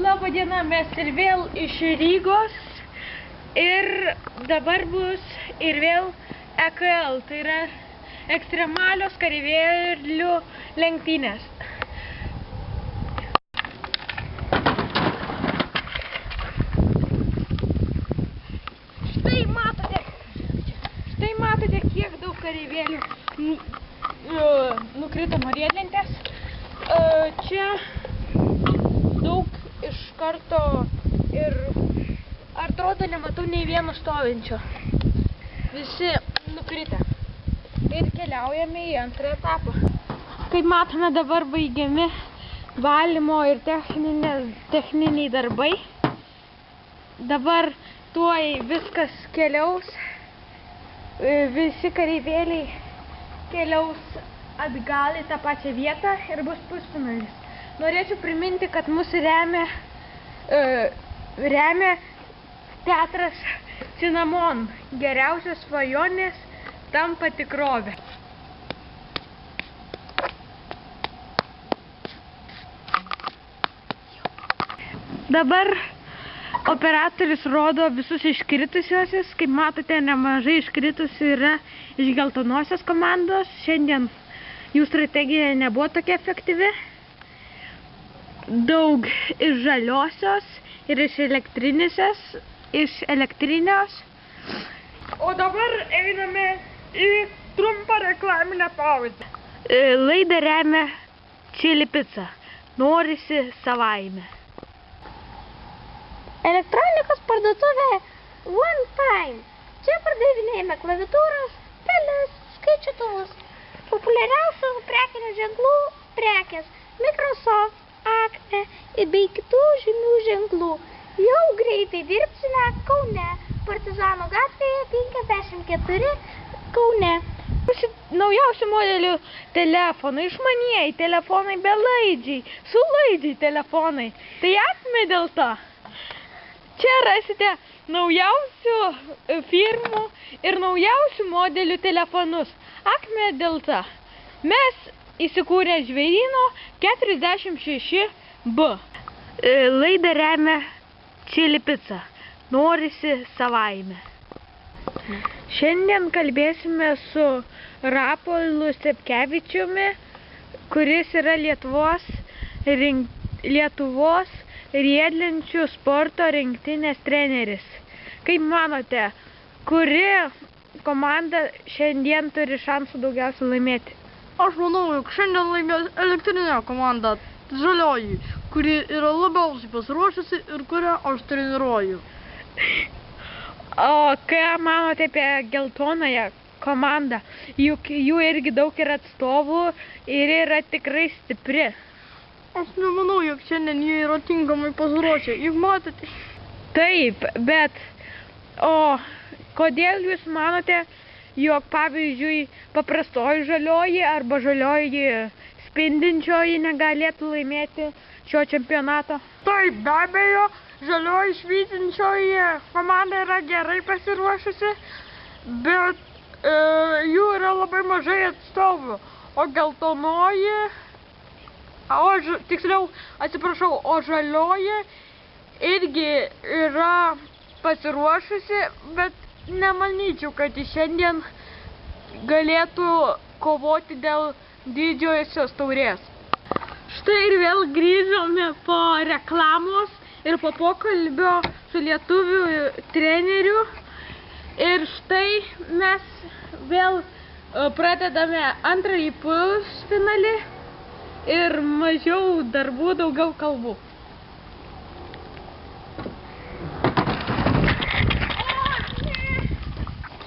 Labą dieną, mes ir vėl iš Rygos ir dabar bus ir vėl EKL, tai yra ekstremalios kareivėlių lenktynės. Štai matote, kiek daug kareivėlių nukrito nuo riedlentės. Čia daug iš karto ir atrodo nematau nei vieno stovinčio. Visi nukritę. Ir keliaujame į antrą etapą. Kaip matome, dabar baigiami valymo ir techniniai darbai. Dabar tuoj viskas keliaus. Visi kareivėliai keliaus atgal į tą pačią vietą ir bus pusfinalis. Norėčiau priminti, kad mus remia teatras Cinnamon. Geriausios svajonės tampa tikrove. Dabar operatorius rodo visus iškritusiosius. Kaip matote, nemažai iškritusių yra iš geltonosios komandos. Šiandien jų strategija nebuvo tokia efektyvi. Daug iš žaliosios ir iš elektrinios. O dabar einame į trumpą reklaminę pauzę. Laidą remia Chili Pizza. Norisi savaime. Elektronikos parduotuvė One Time. Čia pardavinėjame klaviatūras, peles, skaičiuotuvus. Populiariausių prekinių ženklų prekės Microsoft, Acme bei kitų žymių ženklų. Jau greitai dirbsime Kaune, Partizanų gatvėje 54 Kaune. Naujausių modelių telefonai, išmanieji telefonai, belaidžiai, sulaidžiai telefonai. Tai Acme dėl to. Čia rasite naujausių firmų ir naujausių modelių telefonus. Acme dėl to. Mes įsikūrę Žvėryno 46B. Laidą remia Chili Pizza. Norisi savaime. Šiandien kalbėsime su Rapolu Stepkevičiumi, kuris yra Lietuvos riedlenčių sporto rinktinės treneris. Kaip manote, kuri komanda šiandien turi šansų daugiausiai laimėti? Aš manau, jog šiandien laimės elektrinė komanda, žalioji, kuri yra labiausiai pasiruošusi ir kurią aš treniruoju. O ką manote apie geltonąją komandą? Juk jų irgi daug yra atstovų ir yra tikrai stipri. Aš nemanau, jog šiandien jie yra tinkamai pasiruošę, juk matėte. Taip, bet kodėl jūs manote, jog pavyzdžiui paprastoji žalioji arba žalioji spindinčioji negalėtų laimėti šio čempionato? Taip, be abejo, žalioji švytinčioji komanda yra gerai pasiruošusi, bet jų yra labai mažai atstovų, o geltonoji, o žalioji irgi yra pasiruošusi, bet nemanyčiau, kad šiandien galėtų kovoti dėl didžiosios taurės. Štai ir vėl grįžome po reklamos ir po pokalbio su lietuvių treneriu. Ir štai mes vėl pradedame antrąjį pusfinalį ir mažiau darbų, daugiau kalbų.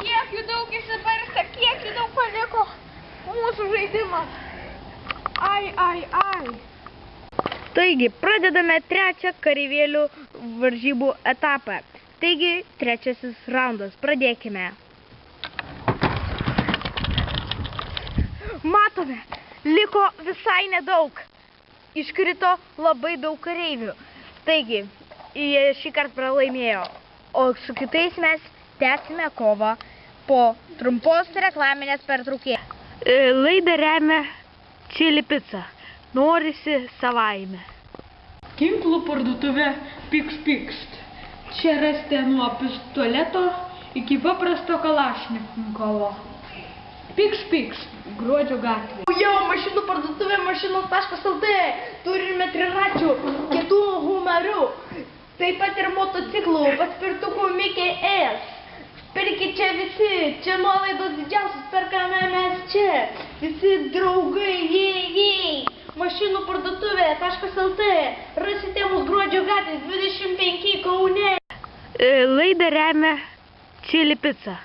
Kiek jų daug išsibarstė, kiek jų daug paliko mūsų žaidimas. Ai. Taigi, pradedame trečią kareivėlių varžybų etapą. Taigi, trečiasis raundas. Pradėkime. Matome, liko visai nedaug. Iškrito labai daug kareivių. Taigi, jie šį kartą pralaimėjo. O su kitais mes tęsime kovą po trumpos reklaminės pertraukėlės. Laidą remia Chili Pizza. Norisi savaime. Ginklų parduotuvė Pikst. Čia rasite nuo pistoleto iki paprasto kalašnikovo. Pikst, Gruodžio gatvė. Jau, mašinų parduotuvė mašinos.lt. Turime triračių, kitų humorių, taip pat ir motociklų, paspirtukų Mickey S. Pirkit čia visi, čia nuolaidos didžiausios, perkame mes čia. Visi draugai, jei. Mašinų parduotuvė.lt. Rasite mus Gruodžio gatvės 25 Kaune. Laidą remia Chili Pizza.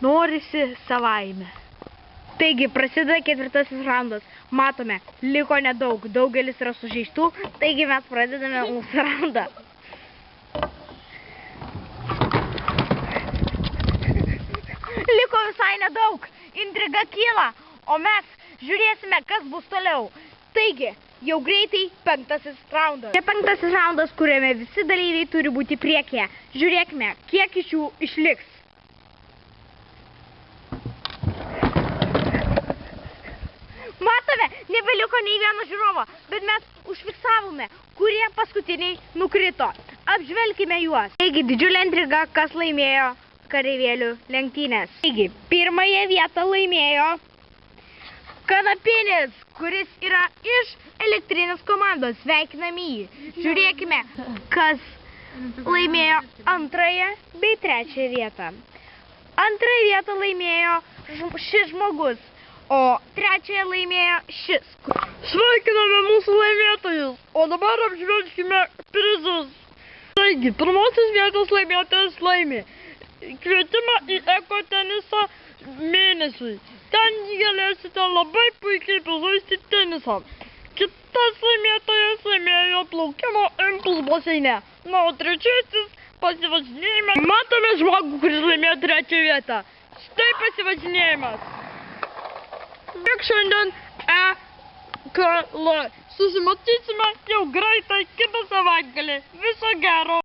Norisi savaime. Taigi, prasideda 4 raundas. Matome, liko nedaug, daugelis yra sužeistų, taigi mes pradedame mūsų raundą. Liko visai nedaug, intriga kyla, o mes žiūrėsime, kas bus toliau. Taigi, jau greitai 5 raundas. Čia 5 raundas, kuriame visi dalyviai turi būti priekyje. Žiūrėkime, kiek iš jų išliks. Matome, nebeliko nei vieno žiūrovo, bet mes užfiksavome, kurie paskutiniai nukrito. Apžvelkime juos. Taigi, didžiulė intriga, kas laimėjo kareivėlių lenktynės. Taigi, pirmąją vietą laimėjo Kanapinis, kuris yra iš elektrinės komandos. Sveikiname jį. Žiūrėkime, kas laimėjo 2 bei 3 vietą. 2 vietą laimėjo šis žmogus, o 3 laimėjo šis. Sveikiname mūsų laimėtojus, o dabar apžvelgime prizus. Taigi, pirmosios vietos laimėtojas laimė kvietimą į ekotenisą mėnesiui. Ten galėsite labai puikiai pažaisti tenisą. Kitas laimėtojas laimėjo plaukimo impuls baseine. Na, o trečiasis pasivažinėjimas. Matome žmogų, kuris laimėjo 3 vietą. Štai pasivažinėjimas. Tiek šiandien EKL. Susimatysime jau greitai kitą savaitgalį. Viso gero.